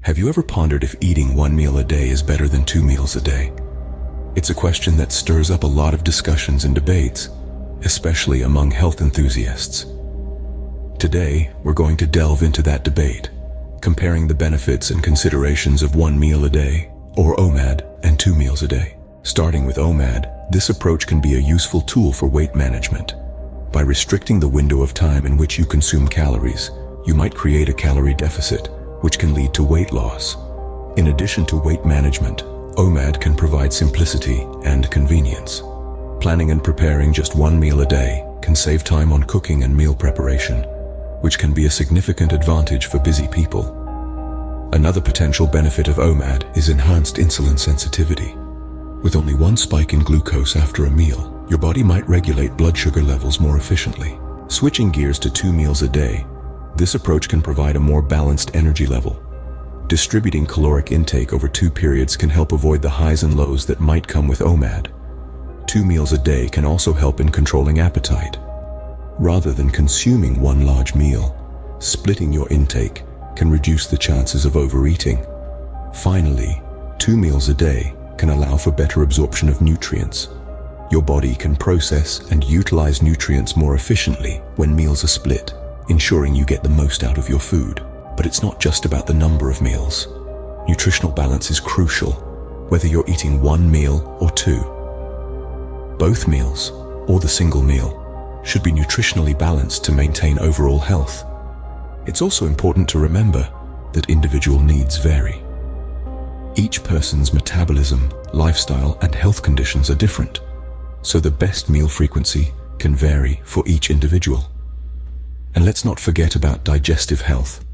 Have you ever pondered if eating one meal a day is better than 2 meals a day? It's a question that stirs up a lot of discussions and debates, especially among health enthusiasts. Today, we're going to delve into that debate, comparing the benefits and considerations of 1 meal a day, or OMAD, and 2 meals a day. Starting with OMAD, this approach can be a useful tool for weight management. By restricting the window of time in which you consume calories, you might create a calorie deficit, which can lead to weight loss. In addition to weight management, OMAD can provide simplicity and convenience. Planning and preparing just 1 meal a day can save time on cooking and meal preparation, which can be a significant advantage for busy people. Another potential benefit of OMAD is enhanced insulin sensitivity. With only 1 spike in glucose after a meal, your body might regulate blood sugar levels more efficiently. Switching gears to 2 meals a day, this approach can provide a more balanced energy level. Distributing caloric intake over 2 periods can help avoid the highs and lows that might come with OMAD. 2 meals a day can also help in controlling appetite. Rather than consuming 1 large meal, splitting your intake can reduce the chances of overeating. Finally, 2 meals a day can allow for better absorption of nutrients. Your body can process and utilize nutrients more efficiently when meals are split, ensuring you get the most out of your food. But it's not just about the number of meals. Nutritional balance is crucial, whether you're eating 1 meal or 2. Both meals, or the single meal, should be nutritionally balanced to maintain overall health. It's also important to remember that individual needs vary. Each person's metabolism, lifestyle, and health conditions are different, so the best meal frequency can vary for each individual. And let's not forget about digestive health.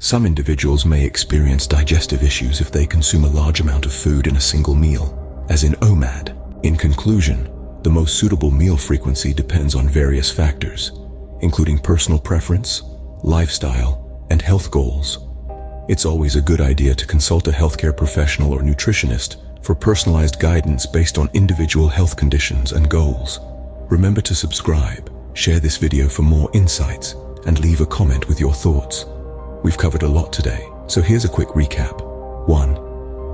Some individuals may experience digestive issues if they consume a large amount of food in a single meal, as in OMAD. In conclusion, the most suitable meal frequency depends on various factors, including personal preference, lifestyle, and health goals. It's always a good idea to consult a healthcare professional or nutritionist for personalized guidance based on individual health conditions and goals. Remember to subscribe, share this video for more insights, and leave a comment with your thoughts. We've covered a lot today, so here's a quick recap. 1.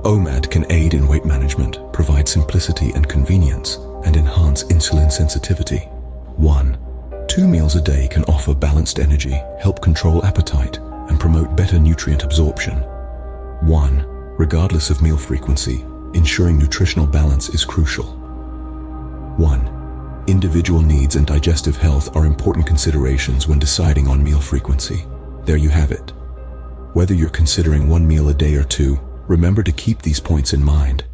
OMAD can aid in weight management, provide simplicity and convenience, and enhance insulin sensitivity. 1. 2 meals a day can offer balanced energy, help control appetite, and promote better nutrient absorption. 1. Regardless of meal frequency, ensuring nutritional balance is crucial. 1. Individual needs and digestive health are important considerations when deciding on meal frequency. There you have it. Whether you're considering 1 meal a day or 2, remember to keep these points in mind.